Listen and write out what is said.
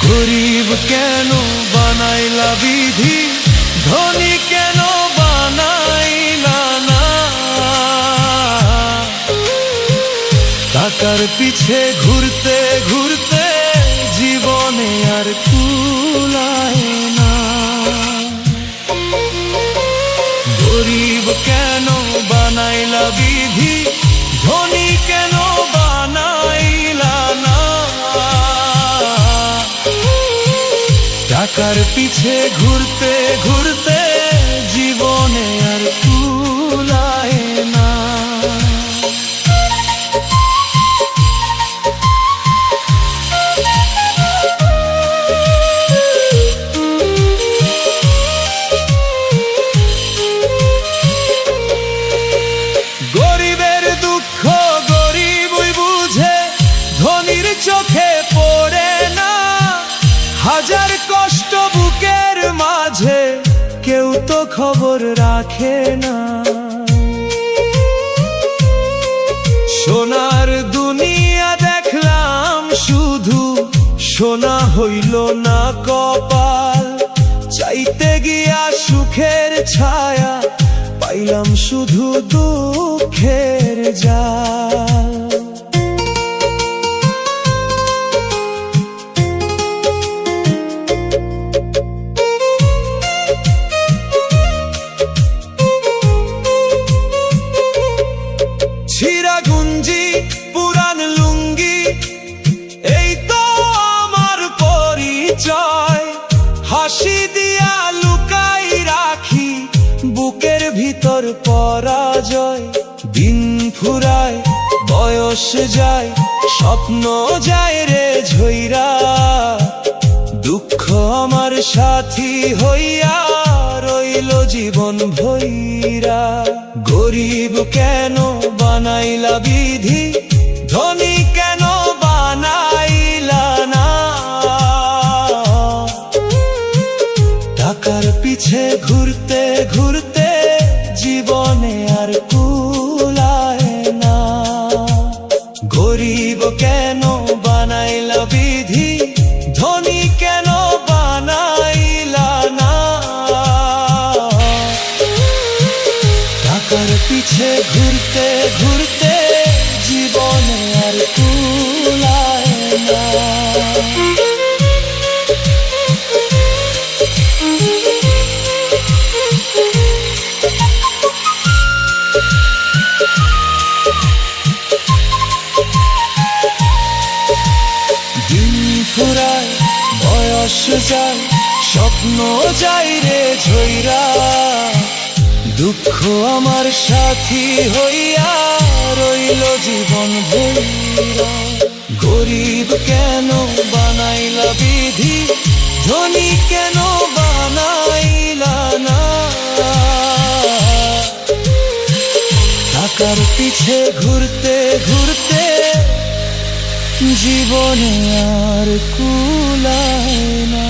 গরিব কেন বানাইলা বিধি, ধনী কেন বানাইলা না? টাকার পিছে ঘুরতে ঘুরতে জীবনে আর কুলায় না। গরিব কেন বানাইলা বিধি, ধনী কেন বানাইলা না? টাকার পিছে ঘুরতে ঘুরতে জীবনে আর কুলায় না। গরিবের দুঃখ গরিবই বুঝে, ধনীর চোখে পড়ে না। হাজার কষ্ট বুকের মাঝে কেউ তো খবর রাখে না। সোনার দুনিয়া দেখলাম শুধু, সোনা হইল না কপাল। চাইতে গিয়া সুখের ছায়া পাইলাম শুধু দুঃখের জাল। ছিঁড়া গুঞ্জি পুরান লুঙ্গি, এই তো আমার পরিচয়। হাসি দিয়া লুকাই রাখি বুকের ভিতর পরাজয়। দিন ফুরায় বয়স যায়, স্বপ্ন যায় রে ঝইরা। দুঃখ আমার সাথী হইয়া রইল জীবন ভইরা। গরিব কেন বানাইলা বিধি, ধনী কেন বানাইলা না? টাকার পিছে ঘুরতে ঘুরতে জীবনে আর কুলায় না। গরিব কেন বানাইলা বিধি, ধনী কেন বানাইলা না? টাকার পিছে ঘুরতে ঘুরতে জীবনে আর কুলায় না। দিন ফুরায় বয়স যায়, স্বপ্ন যায় রে ঝইরা। দুঃখ আমার সাথী হইয়া রইল জীবন ভইরা। গরিব কেন বানাইলা বিধি, ধনী কেন বানাইলা না? টাকার পিছে ঘুরতে ঘুরতে জীবনে আর কুলায় না।